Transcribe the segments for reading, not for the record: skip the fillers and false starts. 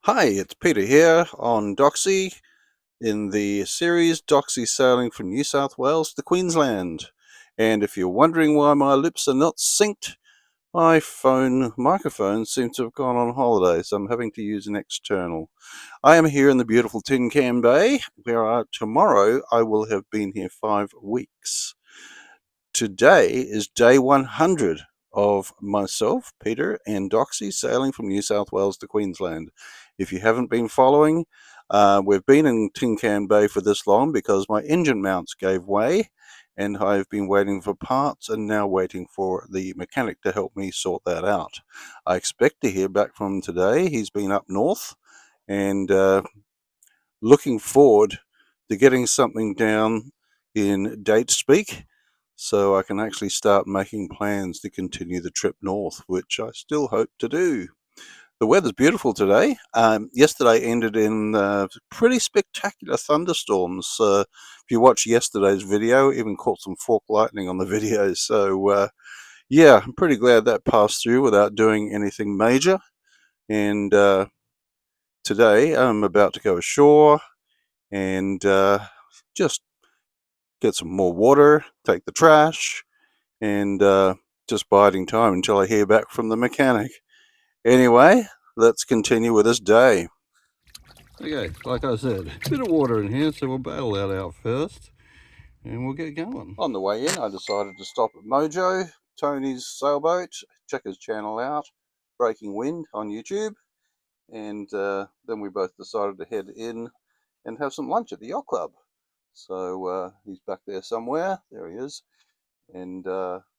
Hi, it's Peter here on Doxie in the series Doxie Sailing from New South Wales to Queensland. And if you're wondering why my lips are not synced, my phone microphone seems to have gone on holiday, so I'm having to use an external. I am here in the beautiful Tin Can Bay, where tomorrow I will have been here 5 weeks. Today is day 100 of myself, Peter, and Doxie sailing from New South Wales to Queensland. If you haven't been following, we've been in Tin Can Bay for this long because my engine mounts gave way and I've been waiting for parts and now waiting for the mechanic to help me sort that out. I expect to hear back from him today. He's been up north and looking forward to getting something down in date speak so I can actually start making plans to continue the trip north, which I still hope to do. The weather's beautiful today. Yesterday ended in pretty spectacular thunderstorms. If you watch yesterday's video, even caught some fork lightning on the video. So yeah, I'm pretty glad that passed through without doing anything major. And today I'm about to go ashore and just get some more water, take the trash, and just biding time until I hear back from the mechanic. Anyway, let's continue with this day. Okay, like I said, a bit of water in here, so we'll bail that out first and we'll get going. On the way in, I decided to stop at Mojo Tony's sailboat, check his channel out, Breaking Wind on YouTube, and then we both decided to head in and have some lunch at the yacht club. So he's back there somewhere. There he is. And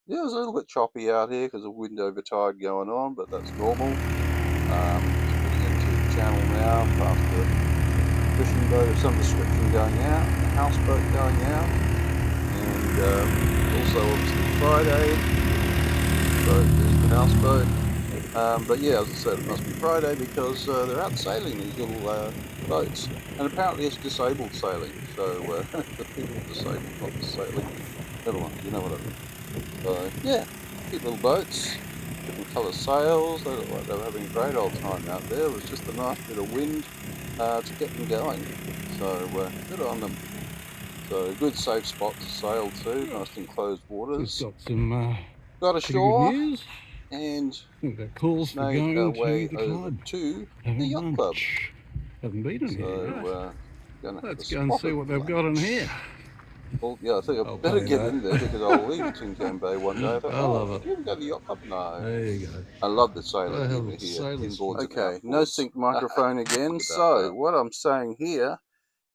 yeah, it was a little bit choppy out here because of wind over tide going on, but that's normal. Heading into the channel now, past the fishing boat of some description going out, the houseboat going out, and also obviously Friday. So there's the houseboat. But yeah, as I said, it must be Friday because they're out sailing these little boats, and apparently it's disabled sailing. So the people are disabled, not the sailing. Never mind, you know what I mean. So yeah, cute little boats, different colour sails. They look like they were having a great old time out there. It was just a nice bit of wind to get them going. So good on them. So a good safe spot to sail to, nice enclosed waters. We've got some Got pretty good ashore news. and I think that calls for made our going to way the over club, to the having yacht club. lunch. Haven't been in here yet. So gonna have a Let's go and see spotted what they've got in lunch. here. Well, yeah, I think I I'll better pay get that. in there because I'll leave Tin Can Bay one day. I thought, I oh, love it. do you ever go to the yacht club? No. There you go. I love the I sailing have either here, sailors. inboards and outboards. Okay, no sync microphone again. So what I'm saying here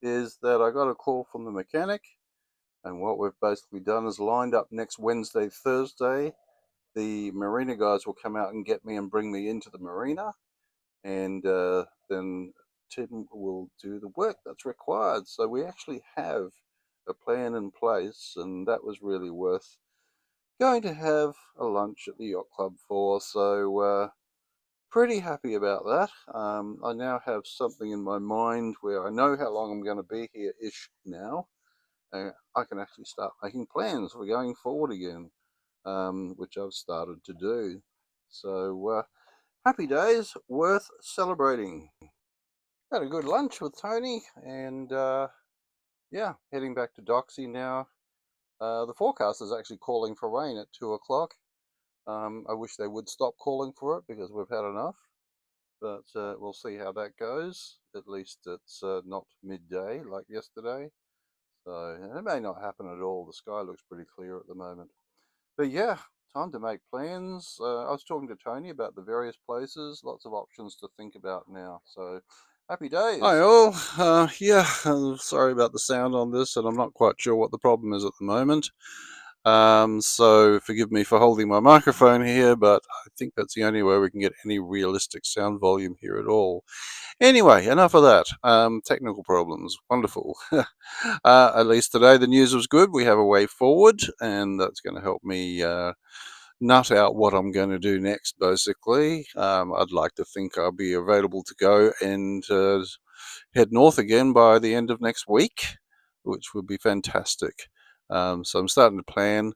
is that I got a call from the mechanic, and what we've basically done is lined up next Wednesday, Thursday. The marina guys will come out and get me and bring me into the marina, and then Tim will do the work that's required. So we actually have a plan in place, and that was really worth going to have a lunch at the yacht club for. So pretty happy about that. I now have something in my mind where I know how long I'm going to be here ish now. I can actually start making plans for going forward again, which I've started to do. So happy days, worth celebrating. Had a good lunch with Tony, and yeah, heading back to Doxie now. The forecast is actually calling for rain at 2 o'clock. I wish they would stop calling for it because we've had enough. But we'll see how that goes. At least it's not midday like yesterday. So it may not happen at all. The sky looks pretty clear at the moment. But yeah, time to make plans. I was talking to Tony about the various places. Lots of options to think about now. So happy days. Hi all. Yeah, sorry about the sound on this, and I'm not quite sure what the problem is at the moment. So forgive me for holding my microphone here, but I think that's the only way we can get any realistic sound volume here at all. Anyway, enough of that. Technical problems. Wonderful. At least today the news was good. We have a way forward, and that's going to help me nut out what I'm going to do next, basically. I'd like to think I'll be available to go and head north again by the end of next week, which would be fantastic. So I'm starting to plan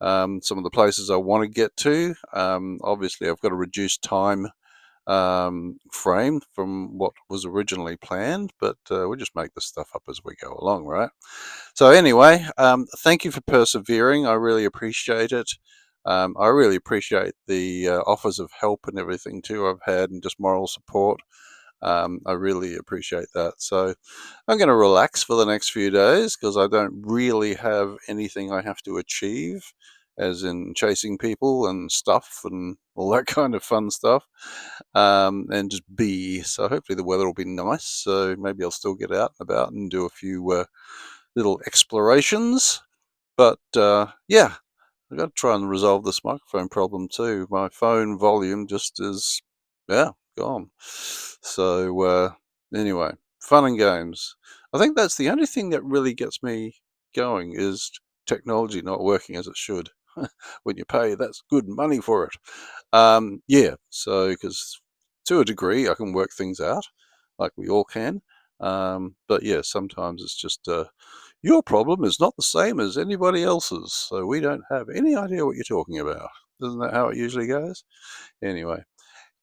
some of the places I want to get to. Obviously, I've got to reduce time frame from what was originally planned, but we just make the stuff up as we go along, right? So anyway, thank you for persevering. I really appreciate it. I really appreciate the offers of help and everything too I've had, and just moral support. I really appreciate that. So I'm going to relax for the next few days because I don't really have anything I have to achieve, as in chasing people and stuff and all that kind of fun stuff, and just be. So hopefully the weather will be nice. So maybe I'll still get out and about and do a few little explorations. But yeah, I've got to try and resolve this microphone problem too. My phone volume just is, yeah, gone. So anyway, fun and games. I think that's the only thing that really gets me going is technology not working as it should. When you pay, that's good money for it. Yeah, so because to a degree I can work things out, like we all can. But yeah, sometimes it's just your problem is not the same as anybody else's, so we don't have any idea what you're talking about. Isn't that how it usually goes? Anyway,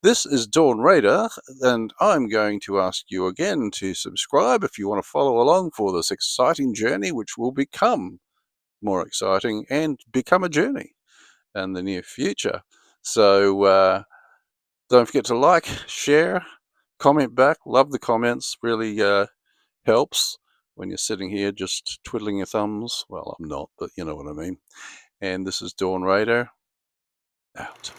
this is Dawn Raider, and I'm going to ask you again to subscribe if you want to follow along for this exciting journey, which will become more exciting and become a journey in the near future. So don't forget to like, share, comment back. Love the comments. Really helps when you're sitting here just twiddling your thumbs. Well, I'm not, but you know what I mean. And this is Dawn Raider, out.